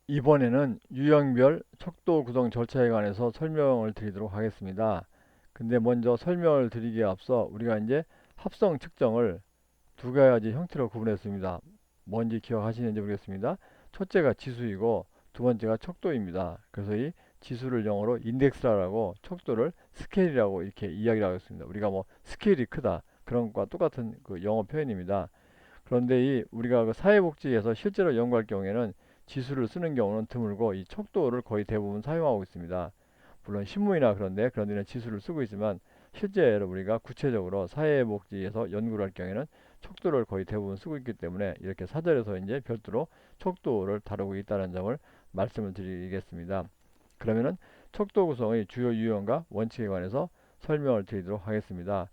이번에는 유형별 척도 구성 절차에 관해서 설명을 드리도록 하겠습니다. 근데 먼저 설명을 드리기에 앞서 우리가 이제 합성 측정을 두 가지 형태로 구분했습니다. 뭔지 기억하시는지 모르겠습니다. 첫째가 지수이고 두 번째가 척도입니다. 그래서 이 지수를 영어로 인덱스라고 척도를 스케일이라고 이렇게 이야기를 하겠습니다. 우리가 뭐 스케일이 크다 그런 것과 똑같은 그 영어 표현입니다. 그런데 이 우리가 그 사회복지에서 실제로 연구할 경우에는 지수를 쓰는 경우는 드물고 이 척도를 거의 대부분 사용하고 있습니다. 물론 신문이나 그런 데는 지수를 쓰고 있지만 실제로 우리가 구체적으로 사회복지에서 연구를 할 경우에는 척도를 거의 대부분 쓰고 있기 때문에 이렇게 사전에서 이제 별도로 척도를 다루고 있다는 점을 말씀을 드리겠습니다. 그러면은 척도 구성의 주요 유형과 원칙에 관해서 설명을 드리도록 하겠습니다.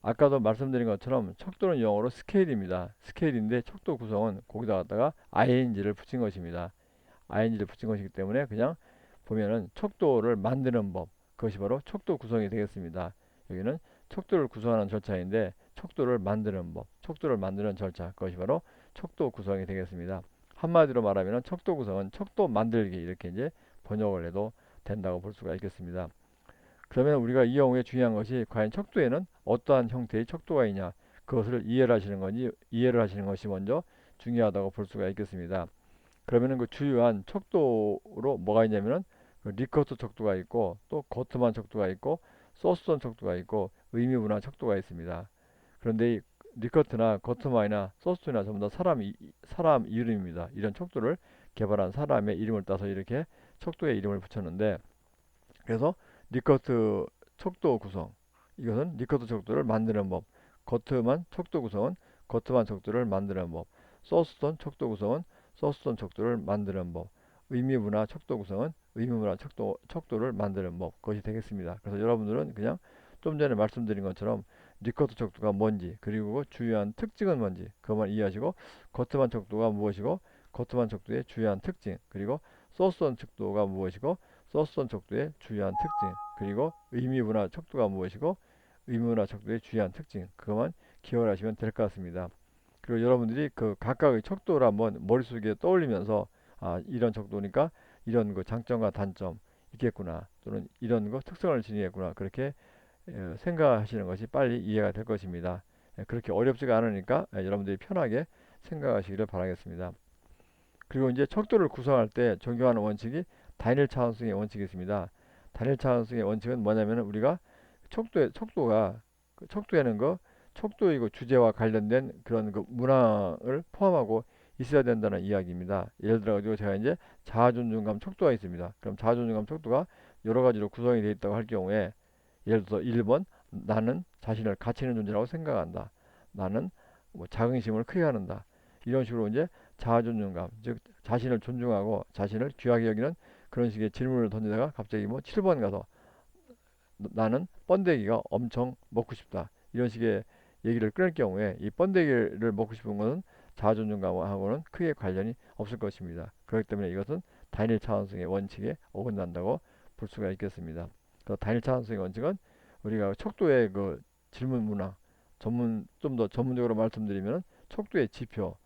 아까도 말씀드린 것처럼 척도는 영어로 스케일입니다. 스케일인데 척도 구성은 거기다 갖다가 ing를 붙인 것입니다. ing를 붙인 것이기 때문에 그냥 보면은 척도를 만드는 법, 그것이 바로 척도 구성이 되겠습니다. 여기는 척도를 구성하는 절차인데 척도를 만드는 법, 척도를 만드는 절차, 그것이 바로 척도 구성이 되겠습니다. 한마디로 말하면 척도 구성은 척도 만들기 이렇게 이제 번역을 해도 된다고 볼 수가 있겠습니다. 그러면 우리가 이 경우에 중요한 것이 과연 척도에는 어떠한 형태의 척도가 있냐, 그것을 이해를 하시는 것이 먼저 중요하다고 볼 수가 있겠습니다. 그러면은 그 주요한 척도로 뭐가 있냐면은 그 리커트 척도가 있고 또 거트만 척도가 있고 소스톤 척도가 있고 의미분화 척도가 있습니다. 그런데 이 리커트나 거트만이나 소스톤이나 전부 다 사람 이름입니다. 이런 척도를 개발한 사람의 이름을 따서 이렇게 척도의 이름을 붙였는데, 그래서 리커트 척도 구성, 이것은 리커트 척도를 만드는 법. 거트만 척도 구성은 거트만 척도를 만드는 법. 소스톤 척도 구성은 소스톤 척도를 만드는 법. 의미분화 척도 구성은 의미분화 척도를 만드는 법. 그것이 되겠습니다. 그래서 여러분들은 그냥 좀 전에 말씀드린 것처럼 리커트 척도가 뭔지, 그리고 주요한 특징은 뭔지 그것만 이해하시고, 거트만 척도가 무엇이고 거트만 척도의 주요한 특징, 그리고 소스톤 척도가 무엇이고 소스톤 척도의 주요한 특징, 그리고 의미분화 척도가 무엇이고 의미분화 척도의 주요한 특징, 그것만 기억을 하시면 될 것 같습니다. 그리고 여러분들이 그 각각의 척도를 한번 머릿속에 떠올리면서 이런 척도니까 이런 그 장점과 단점 있겠구나, 또는 이런 거 특성을 지니겠구나, 그렇게 생각하시는 것이 빨리 이해가 될 것입니다. 그렇게 어렵지가 않으니까 여러분들이 편하게 생각하시기를 바라겠습니다. 그리고 이제 척도를 구성할 때 적용하는 원칙이 단일 차원성의 원칙이 있습니다. 단일 차원성의 원칙은 뭐냐면 우리가 척도가 척도에는 척도이고 주제와 관련된 그런 그 문항을 포함하고 있어야 된다는 이야기입니다. 예를 들어 가지고 제가 이제 자아존중감 척도가 있습니다. 그럼 자아존중감 척도가 여러 가지로 구성이 되어 있다고 할 경우에, 예를 들어서 1번, 나는 자신을 가치 있는 존재라고 생각한다. 나는 뭐 자긍심을 크게 하는다. 이런 식으로 이제 자아존중감, 즉 자신을 존중하고 자신을 귀하게 여기는 그런 식의 질문을 던지다가 갑자기 뭐 7번 가서 나는 번데기가 엄청 먹고 싶다, 이런 식의 얘기를 끊을 경우에 이 번데기를 먹고 싶은 것은 자아존중감하고는 크게 관련이 없을 것입니다. 그렇기 때문에 이것은 단일 차원성의 원칙에 어긋난다고 볼 수가 있겠습니다. 그 단일 차원성의 원칙은 우리가 척도의 그 질문 문항, 좀 더 전문적으로 말씀드리면 척도의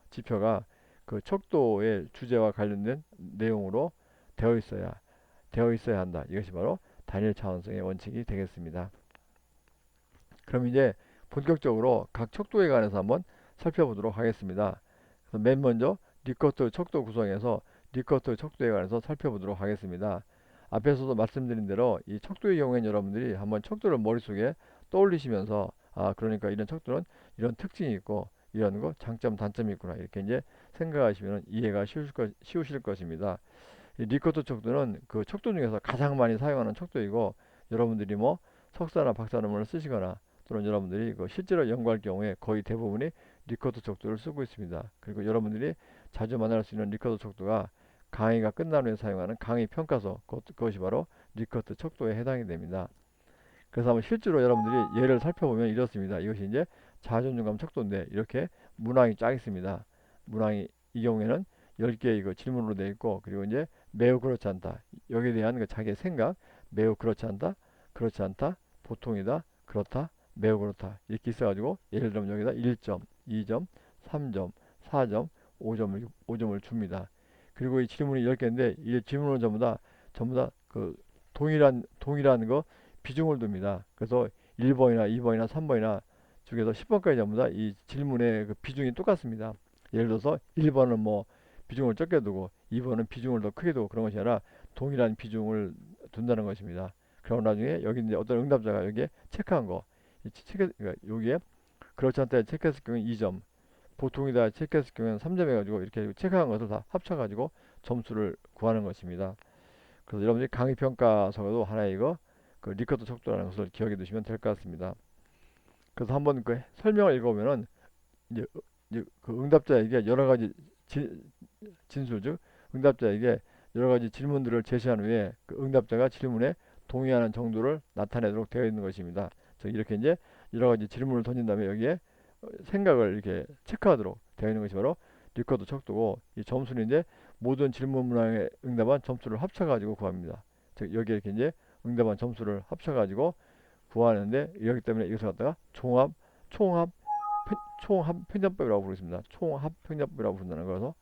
지표가 그 척도의 주제와 관련된 내용으로 되어 있어야 한다. 이것이 바로 단일 차원성의 원칙이 되겠습니다. 그럼 이제 본격적으로 각 척도에 관해서 한번 살펴보도록 하겠습니다. 그래서 맨 먼저 리커트 척도 구성에서 리커트 척도에 관해서 살펴보도록 하겠습니다. 앞에서도 말씀드린 대로 이 척도의 경우에는 여러분들이 한번 척도를 머릿속에 떠올리시면서 그러니까 이런 척도는 이런 특징이 있고 이런 거 장점 단점이 있구나, 이렇게 이제 생각하시면 이해가 쉬우실 것입니다. 이 리커트 척도는 그 척도 중에서 가장 많이 사용하는 척도이고, 여러분들이 뭐 석사나 박사 논문을 쓰시거나 또는 여러분들이 그 실제로 연구할 경우에 거의 대부분이 리커트 척도를 쓰고 있습니다. 그리고 여러분들이 자주 만날 수 있는 리커트 척도가 강의가 끝난 후에 사용하는 강의 평가서, 그것이 바로 리커트 척도에 해당이 됩니다. 그래서 한번 실제로 여러분들이 예를 살펴보면 이렇습니다. 이것이 이제 자존중감 척도인데 이렇게 문항이 쫙 있습니다. 문항이 이 경우에는 10개의 그 질문으로 되어 있고, 그리고 이제 매우 그렇지 않다, 여기에 대한 그 자기의 생각, 매우 그렇지 않다, 그렇지 않다, 보통이다, 그렇다, 매우 그렇다, 이렇게 있어가지고 예를 들면 여기다 1점, 2점, 3점, 4점, 5점을 줍니다. 그리고 이 질문이 10개인데 이 질문은 전부 다 그 동일한 거 비중을 둡니다. 그래서 1번이나 2번이나 3번이나 중에서 10번까지 전부 다 이 질문의 그 비중이 똑같습니다. 예를 들어서 1번은 뭐 비중을 적게 두고 2번은 비중을 더 크게 두고 그런 것이 아니라 동일한 비중을 둔다는 것입니다. 그러고 나중에 여기 이제 어떤 응답자가 여기에 체크한 거, 그러니까 여기에 그렇지 않다 체크했을 경우에 2점, 보통이다 체크했을 경우에는 3점 해가지고 이렇게 체크한 것을 다 합쳐가지고 점수를 구하는 것입니다. 그래서 여러분들이 강의 평가서도 하나의 이거 그 리커트 척도라는 것을 기억해 두시면 될 것 같습니다. 그래서 한번 그 설명을 읽어보면은 이제, 이제 그 응답자에게 여러 가지 진술 즉 응답자에게 여러 가지 질문들을 제시한 후에 그 응답자가 질문에 동의하는 정도를 나타내도록 되어 있는 것입니다. 즉 이렇게 이제 여러 가지 질문을 던진 다음에 여기에 생각을 이렇게 체크하도록 되어 있는 것이 바로 리커트 척도고 이 점수는 이제 모든 질문 문항에 응답한 점수를 합쳐가지고 구합니다. 즉 여기에 이렇게 이제 응답한 점수를 합쳐가지고 구하는데 이렇기 때문에 이것을 갖다가 총합 평점법이라고 부르겠습니다. 총합 평점법이라고 부른다는 거라서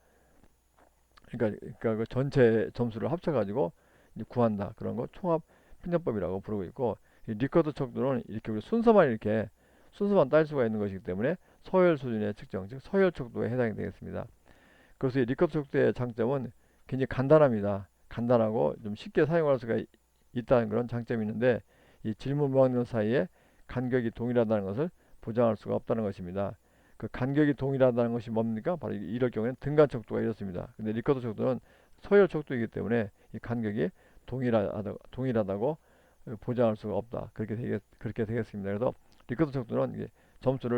그러니까 그 전체 점수를 합쳐가지고 이제 구한다 그런 거 총합 평점법이라고 부르고 있고 이 리커트 척도는 이렇게 우리 순서만 딸 수가 있는 것이기 때문에 서열 수준의 측정 즉 서열 척도에 해당이 되겠습니다. 그래서 이 리커트 척도의 장점은 굉장히 간단합니다. 간단하고 좀 쉽게 사용할 수가 있다는 그런 장점이 있는데 이 질문 모양들 사이에 간격이 동일하다는 것을 보장할 수가 없다는 것입니다. 그 간격이 동일하다는 것이 뭡니까? 바로 이럴 경우에는 등간 척도가 이렇습니다. 근데 리커트 척도는 서열 척도이기 때문에 이 간격이 동일하다고 보장할 수가 없다. 그렇게 되겠습니다. 그래서 리커트 척도는 이게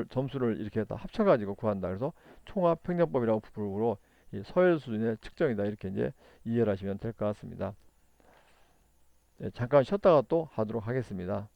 점수를 이렇게 다 합쳐가지고 구한다. 그래서 총합 평균법이라고 부르고 이 서열 수준의 측정이다. 이렇게 이제 이해를 하시면 될 것 같습니다. 네, 잠깐 쉬었다가 또 하도록 하겠습니다.